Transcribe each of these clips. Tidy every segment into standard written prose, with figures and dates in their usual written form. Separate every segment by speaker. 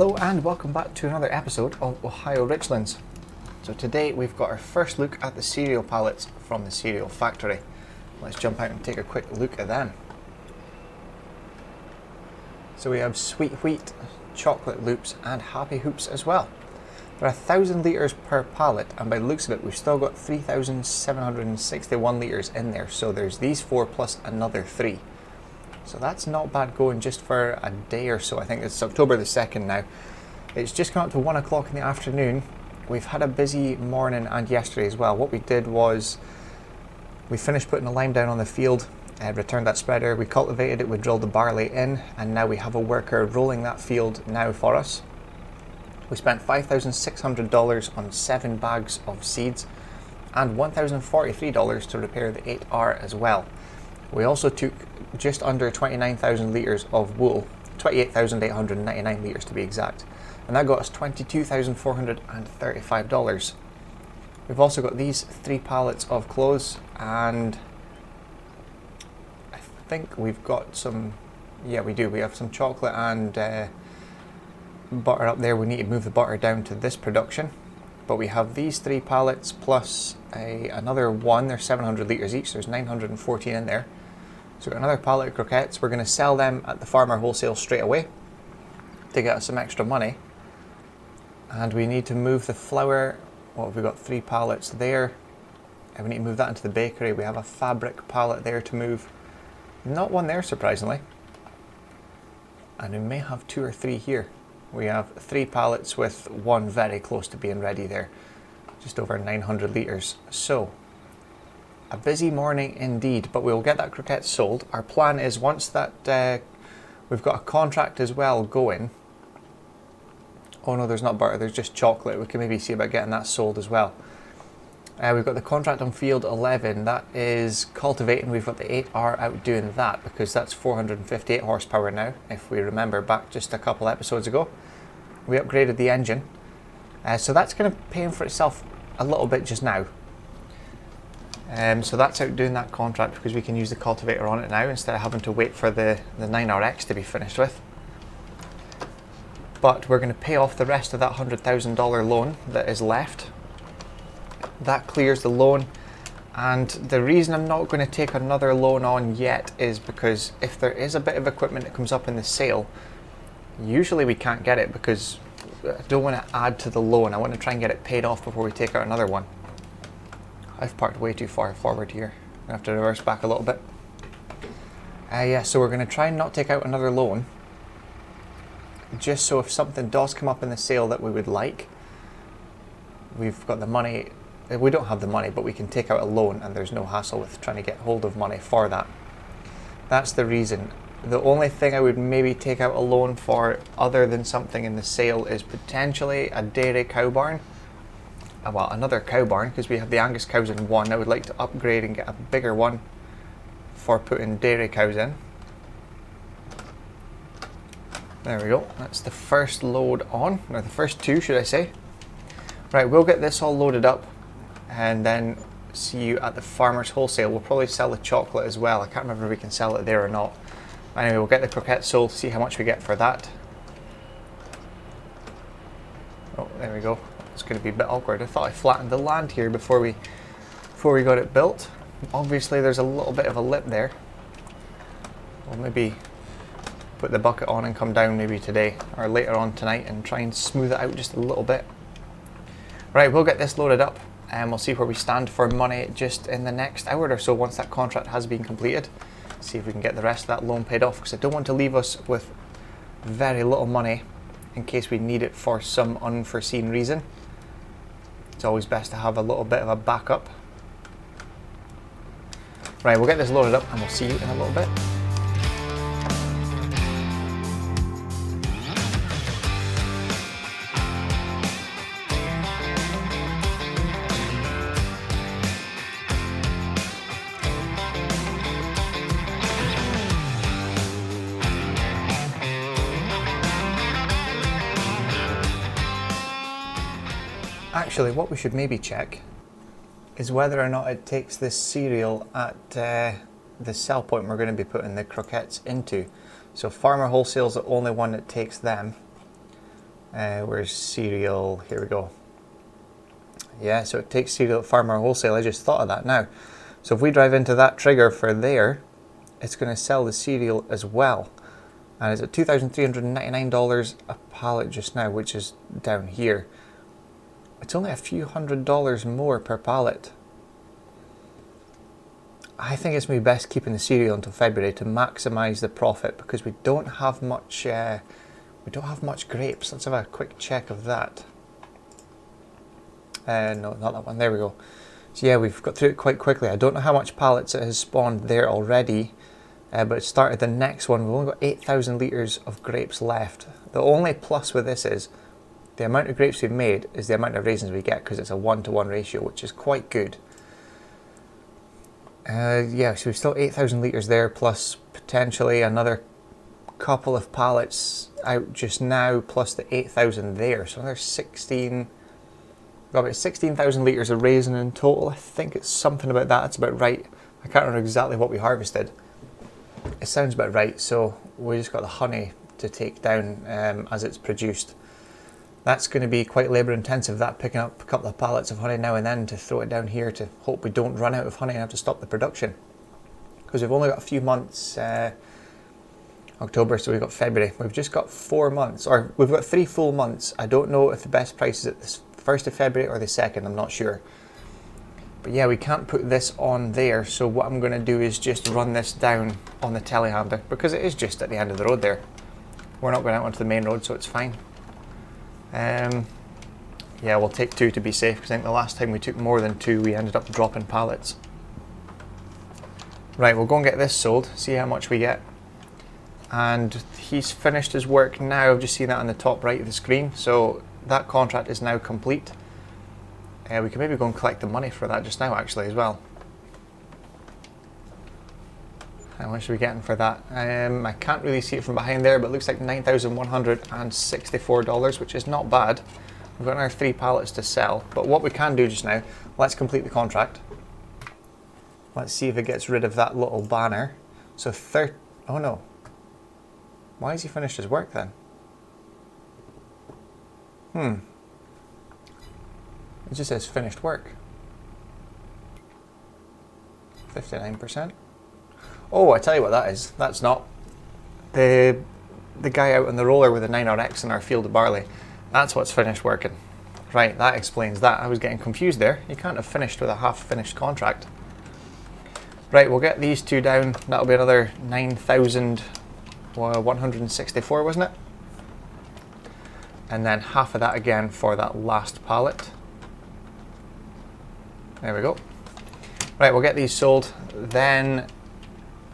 Speaker 1: Hello and welcome back to another episode of Ohio Richlands. So today we've got our first look at the cereal pallets from the cereal factory. Let's jump out and take a quick look at them. So we have sweet wheat, chocolate loops and happy hoops as well. There are 1,000 litres per pallet, and by the looks of it we've still got 3,761 litres in there. So there's these 4 plus another 3. So that's not bad going just for a day or so. I think it's October the 2nd now. It's just come up to 1 o'clock in the afternoon. We've had a busy morning and yesterday as well. What we did was we finished putting the lime down on the field, returned that spreader, we cultivated it, we drilled the barley in, and now we have a worker rolling that field now for us. We spent $5,600 on 7 bags of seeds and $1,043 to repair the 8R as well. We also took just under 29,000 litres of wool, 28,899 litres to be exact, and that got us $22,435. We've also got these 3 pallets of clothes, and I think we've got some, yeah we do, we have some chocolate and butter up there. We need to move the butter down to this production, but we have these 3 pallets plus another one. They're 700 litres each, there's 914 in there. So we've got another pallet of croquettes. We're going to sell them at the farmer wholesale straight away to get us some extra money. And we need to move the flour. What have we got? 3 pallets there. And we need to move that into the bakery. We have a fabric pallet there to move. Not one there, surprisingly. And we may have 2 or 3 here. We have 3 pallets with 1 very close to being ready there. Just over 900 litres. So a busy morning indeed, but we'll get that croquette sold. Our plan is once that we've got a contract as well going. Oh no, there's not butter, there's just chocolate. We can maybe see about getting that sold as well. We've got the contract on field 11, that is cultivating. We've got the 8R out doing that because that's 458 horsepower now. If we remember back just a couple episodes ago, we upgraded the engine. So that's kind of paying for itself a little bit just now. So that's out doing that contract because we can use the cultivator on it now instead of having to wait for the 9RX to be finished with. But we're going to pay off the rest of that $100,000 loan that is left. That clears the loan, and the reason I'm not going to take another loan on yet is because if there is a bit of equipment that comes up in the sale, usually we can't get it because I don't want to add to the loan. I want to try and get it paid off before we take out another one. I've parked way too far forward here. I have to reverse back a little bit. Yeah, so we're going to try and not take out another loan, just so if something does come up in the sale that we would like, we've got the money. We don't have the money, but we can take out a loan and there's no hassle with trying to get hold of money for that. That's the reason. The only thing I would maybe take out a loan for other than something in the sale is potentially a dairy cow barn. Well, another cow barn, because we have the Angus cows in one. I would like to upgrade and get a bigger one for putting dairy cows in. There we go, that's the first load on, or the first 2 should I say. Right, we'll get this all loaded up and then see you at the farmer's wholesale. We'll probably sell the chocolate as well. I can't remember if we can sell it there or not. Anyway, we'll get the croquette sold, see how much we get for that. Oh, there we go. It's going to be a bit awkward. I thought I flattened the land here before we got it built. Obviously there's a little bit of a lip there. We'll maybe put the bucket on and come down maybe today or later on tonight and try and smooth it out just a little bit. Right, we'll get this loaded up and we'll see where we stand for money just in the next hour or so once that contract has been completed. See if we can get the rest of that loan paid off, because I don't want to leave us with very little money in case we need it for some unforeseen reason. It's always best to have a little bit of a backup. Right, we'll get this loaded up and we'll see you in a little bit. Actually, what we should maybe check is whether or not it takes this cereal at the sell point we're going to be putting the croquettes into. So Farmer Wholesale is the only one that takes them. Where's cereal? Here we go. Yeah, so it takes cereal at Farmer Wholesale. I just thought of that now. So if we drive into that trigger for there, it's going to sell the cereal as well. And it's at $2,399 a pallet just now, which is down here. It's only a few $100s more per pallet. I think it's maybe best keeping the cereal until February to maximise the profit, because we don't have much grapes. Let's have a quick check of that. No, not that one. There we go. So yeah, we've got through it quite quickly. I don't know how much pallets it has spawned there already, but it started the next one. We've only got 8,000 litres of grapes left. The only plus with this is the amount of grapes we've made is the amount of raisins we get, because it's a 1-to-1 ratio, which is quite good. Yeah, so we've still 8,000 litres there, plus potentially another couple of pallets out just now, plus the 8,000 there. So another 16, got about 16,000 litres of raisin in total. I think it's something about that. That's about right. I can't remember exactly what we harvested. It sounds about right. So we just got the honey to take down as it's produced. That's going to be quite labour intensive, that picking up a couple of pallets of honey now and then to throw it down here to hope we don't run out of honey and have to stop the production. Because we've only got a few months, October, so we've got February. We've just got 4 months, or we've got 3 full months. I don't know if the best price is at the 1st of February or the 2nd, I'm not sure. But yeah, we can't put this on there, so what I'm going to do is just run this down on the telehandler, because it is just at the end of the road there. We're not going out onto the main road, so it's fine. Yeah, we'll take 2 to be safe, because I think the last time we took more than 2 we ended up dropping pallets. Right, we'll go and get this sold, see how much we get. And he's finished his work now. I've just seen that on the top right of the screen, so that contract is now complete. We can maybe go and collect the money for that just now actually as well. How much are we getting for that? I can't really see it from behind there, but it looks like $9,164, which is not bad. We've got our 3 pallets to sell, but what we can do just now, let's complete the contract. Let's see if it gets rid of that little banner. So oh no. Why has he finished his work then? It just says finished work. 59%. Oh, I tell you what that is. That's not the guy out on the roller with the 9RX in our field of barley. That's what's finished working. Right, that explains that. I was getting confused there. You can't have finished with a half-finished contract. Right, we'll get these 2 down. That'll be another 9,164, wasn't it? And then half of that again for that last pallet. There we go. Right, we'll get these sold. Then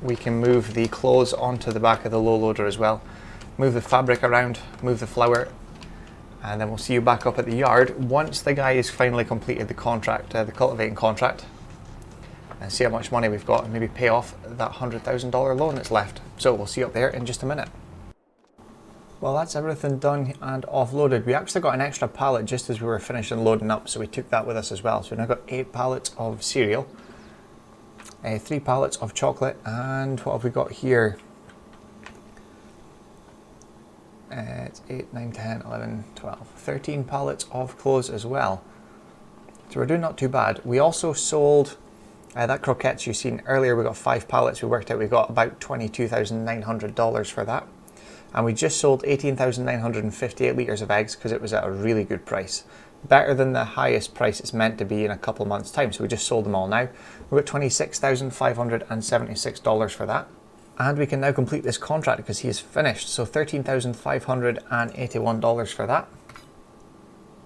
Speaker 1: we can move the clothes onto the back of the low loader as well. Move the fabric around, move the flour, and then we'll see you back up at the yard once the guy has finally completed the contract, the cultivating contract, and see how much money we've got and maybe pay off that $100,000 loan that's left. So we'll see you up there in just a minute. Well, that's everything done and offloaded. We actually got an extra pallet just as we were finishing loading up, so we took that with us as well. So we've now got 8 pallets of cereal, 3 pallets of chocolate, and what have we got here? It's 8, 9, 10, 11, 12, 13 pallets of clothes as well. So we're doing not too bad. We also sold that croquettes you've seen earlier. We got 5 pallets. We worked out we got about $22,900 for that. And we just sold 18,958 litres of eggs because it was at a really good price. Better than the highest price it's meant to be in a couple of months' time. So we just sold them all now. We've got $26,576 for that. And we can now complete this contract because he is finished. So $13,581 for that,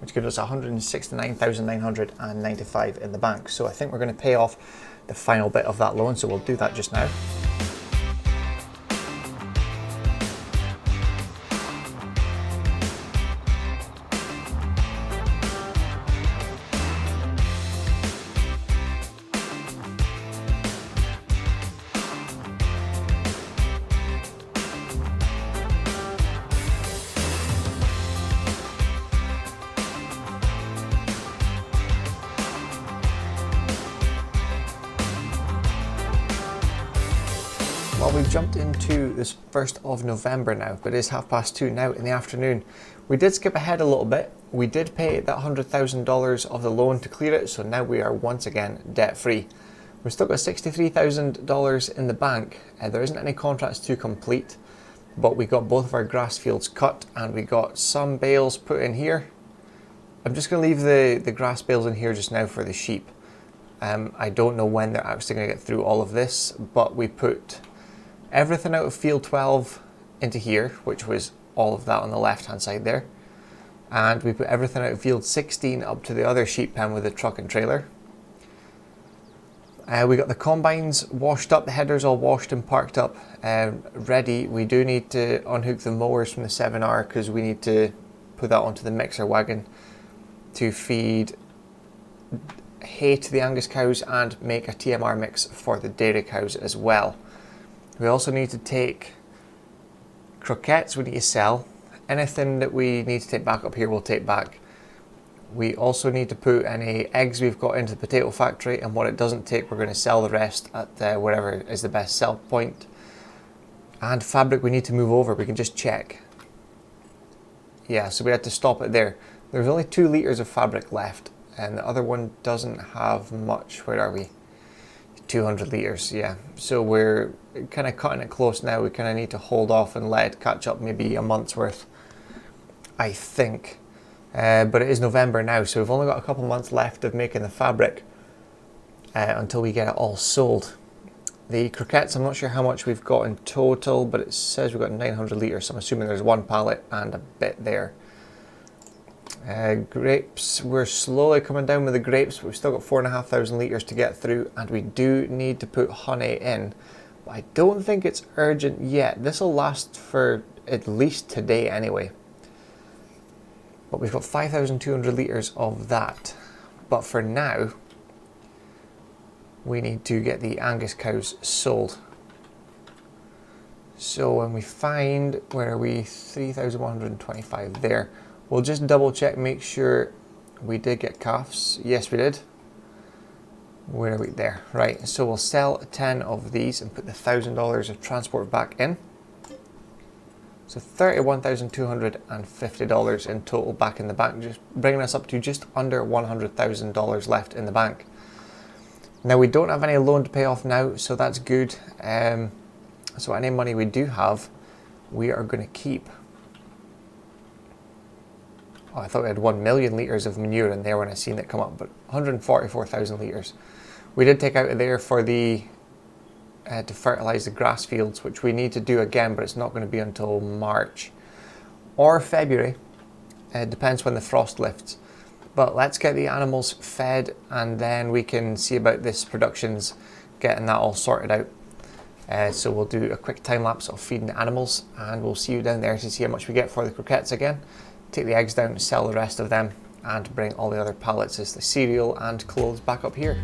Speaker 1: which gives us $169,995 in the bank. So I think we're going to pay off the final bit of that loan. So we'll do that just now. Well, we've jumped into this 1st of November now, but it is 2:30 now in the afternoon. We did skip ahead a little bit. We did pay that $100,000 of the loan to clear it, so now we are once again debt free. We've still got $63,000 in the bank. There isn't any contracts to complete, but we got both of our grass fields cut and we got some bales put in here. I'm just going to leave the grass bales in here just now for the sheep. I don't know when they're actually going to get through all of this, but we put everything out of field 12 into here, which was all of that on the left hand side there. And we put everything out of field 16 up to the other sheep pen with the truck and trailer. We got the combines washed up, the headers all washed and parked up, ready. We do need to unhook the mowers from the 7R because we need to put that onto the mixer wagon to feed hay to the Angus cows and make a TMR mix for the dairy cows as well. We also need to take croquettes we need to sell. Anything that we need to take back up here we'll take back. We also need to put any eggs we've got into the potato factory, and what it doesn't take we're going to sell the rest at wherever is the best sell point. And fabric we need to move over, we can just check. Yeah, so we had to stop it there. There's only 2 litres of fabric left and the other one doesn't have much. Where are we? 200 litres, yeah. So we're kind of cutting it close now. We kind of need to hold off and let it catch up maybe a month's worth, I think. But it is November now, so we've only got a couple months left of making the fabric until we get it all sold. The croquettes, I'm not sure how much we've got in total, but it says we've got 900 litres, so I'm assuming there's 1 pallet and a bit there. Grapes, we're slowly coming down with the grapes, but we've still got 4,500 litres to get through, and we do need to put honey in. But I don't think it's urgent yet. This will last for at least today anyway. But we've got 5,200 litres of that. But for now, we need to get the Angus cows sold. So when we find, where are we, 3,125 there, we'll just double check, make sure we did get calves. Yes, we did. Where are we? There, right. So we'll sell 10 of these and put the $1,000 of transport back in. So $31,250 in total back in the bank, just bringing us up to just under $100,000 left in the bank. Now we don't have any loan to pay off now, so that's good. So any money we do have, we are going to keep. Oh, I thought we had 1 million litres of manure in there when I seen it come up, but 144,000 litres. We did take out of there for the to fertilise the grass fields, which we need to do again, but it's not going to be until March or February. It depends when the frost lifts. But let's get the animals fed, and then we can see about this productions, getting that all sorted out. So we'll do a quick time lapse of feeding the animals, and we'll see you down there to see how much we get for the croquettes again. Take the eggs down, sell the rest of them, and bring all the other pallets as the cereal and clothes back up here.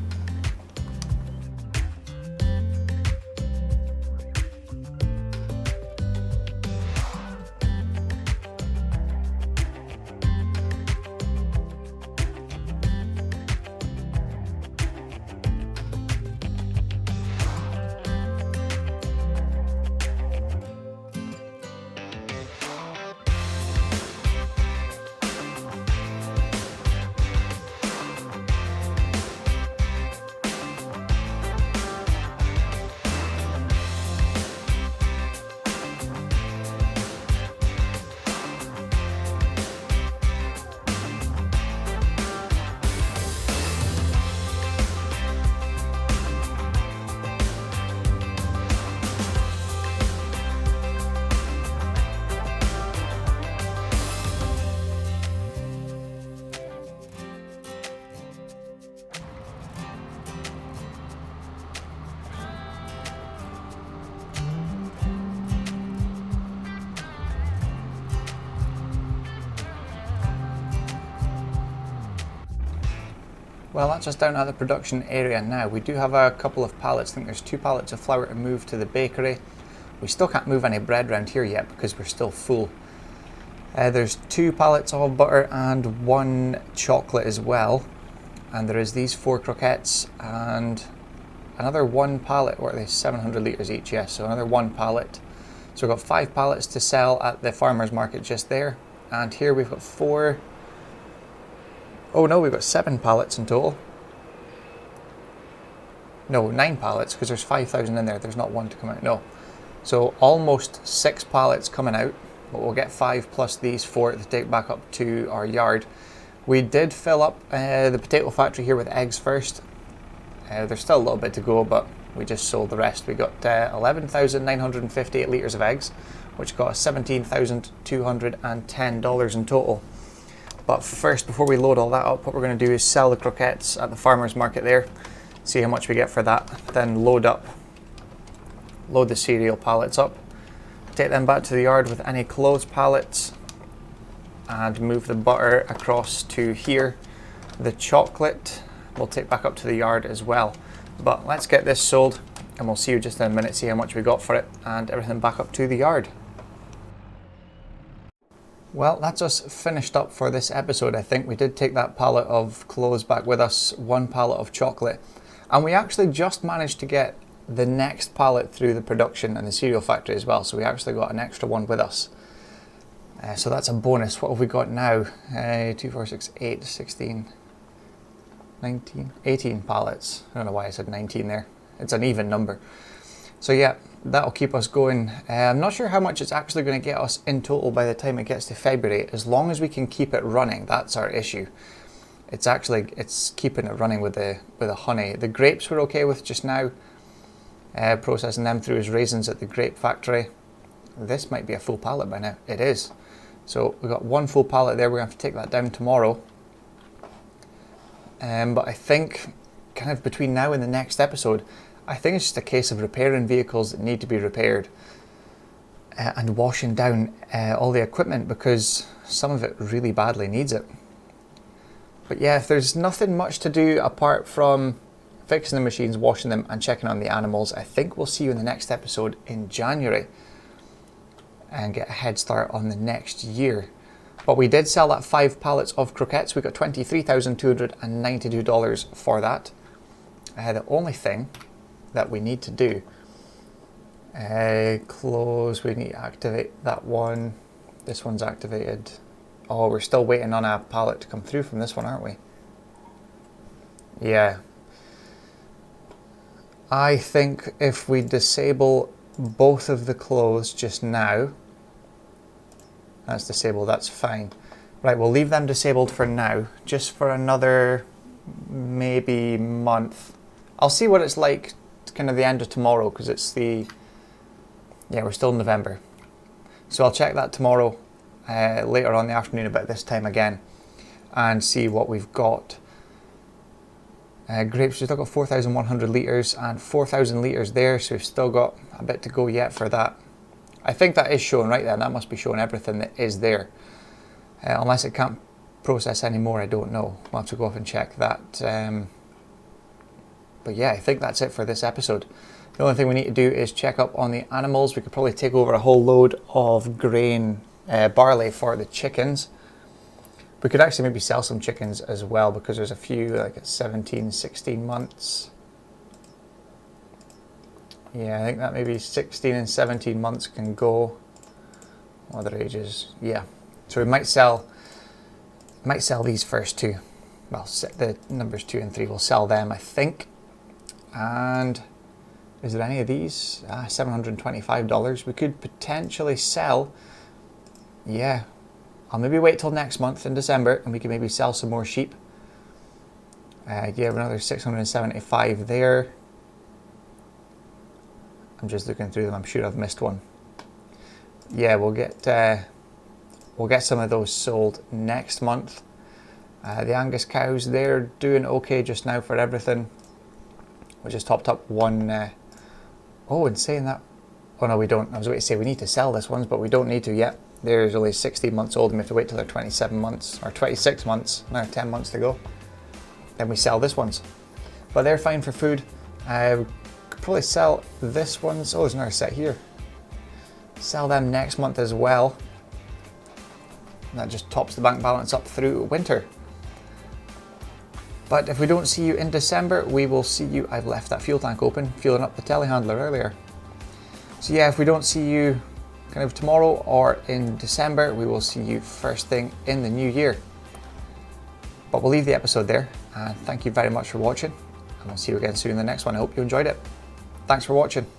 Speaker 1: Well, that's us down at the production area now. We do have a couple of pallets. I think there's 2 pallets of flour to move to the bakery. We still can't move any bread around here yet because we're still full. There's 2 pallets of butter and 1 chocolate as well. And there is these 4 croquettes and another 1 pallet, or are they 700 litres each? Yes, so another 1 pallet. So we've got 5 pallets to sell at the farmer's market just there. And here we've got 4. Oh no, we've got 7 pallets in total. No, 9 pallets, because there's 5,000 in there. There's not one to come out. No. So almost 6 pallets coming out, but we'll get 5 plus these 4 to take back up to our yard. We did fill up the potato factory here with eggs first. There's still a little bit to go, but we just sold the rest. We got 11,958 litres of eggs, which got us $17,210 in total. But first, before we load all that up, what we're going to do is sell the croquettes at the farmer's market there, see how much we get for that, then load the cereal pallets up, take them back to the yard with any closed pallets, and move the butter across to here. The chocolate we'll take back up to the yard as well. But let's get this sold, and we'll see you just in a minute, see how much we got for it, and everything back up to the yard. Well, that's us finished up for this episode. I think we did take that pallet of clothes back with us, 1 pallet of chocolate, and we actually just managed to get the next pallet through the production and the cereal factory as well, so we actually got an extra one with us. So that's a bonus. What have we got now? 2, 4, 6, 8, 16, 19, 18 pallets. I don't know why I said 19 there. It's an even number. So yeah, that'll keep us going. I'm not sure how much it's actually going to get us in total by the time it gets to February. As long as we can keep it running, that's our issue. It's keeping it running with the honey. The grapes we're okay with just now. Processing them through as raisins at the grape factory. This might be a full pallet by now. It is. So we've got 1 full pallet there. We're going to have to take that down tomorrow. But I think kind of between now and the next episode, I think it's just a case of repairing vehicles that need to be repaired and washing down all the equipment, because some of it really badly needs it. But yeah, if there's nothing much to do apart from fixing the machines, washing them and checking on the animals, I think we'll see you in the next episode in January and get a head start on the next year. But we did sell that 5 pallets of croquettes. We got $23,292 for that. The only thing that we need to do, close, we need to activate that one. This one's activated. Oh, we're still waiting on a pallet to come through from this one, aren't we? Yeah. I think if we disable both of the clothes just now, that's disabled, that's fine. Right, we'll leave them disabled for now, just for another maybe month. I'll see what it's like kind of the end of tomorrow, because it's we're still in November. So I'll check that tomorrow, later on in the afternoon about this time again, and see what we've got. Grapes, we've still got 4,100 litres and 4,000 litres there, so we've still got a bit to go yet for that. I think that is showing right there, and that must be showing everything that is there. Unless it can't process any more, I don't know. We'll have to go off and check that. But yeah, I think that's it for this episode. The only thing we need to do is check up on the animals. We could probably take over a whole load of grain, barley for the chickens. We could actually maybe sell some chickens as well, because there's a few like at 17, 16 months. Yeah, I think that maybe 16 and 17 months can go. Other ages, yeah. So we might sell these first too. Well, the numbers 2 and 3, we'll sell them, I think. And is there any of these? $725. We could potentially sell. Yeah. I'll maybe wait till next month in December, and we can maybe sell some more sheep. Yeah, another 675 there. I'm just looking through them. I'm sure I've missed one. Yeah, we'll get some of those sold next month. The Angus cows, they're doing okay just now for everything. We just topped up one. Oh, and saying that, oh no, we don't. I was going to say we need to sell this ones, but we don't need to yet. They're only 16 months old, and we have to wait till they're 27 months or 26 months. Now 10 months to go. Then we sell this ones, but they're fine for food. We could probably sell this ones. Oh, there's another set here. Sell them next month as well. And that just tops the bank balance up through winter. But if we don't see you in December, we will see you. I've left that fuel tank open, fueling up the telehandler earlier. So yeah, if we don't see you kind of tomorrow or in December. We will see you first thing in the new year. But we'll leave the episode there, and thank you very much for watching, and I'll see you again soon in the next one. I hope you enjoyed it. Thanks for watching.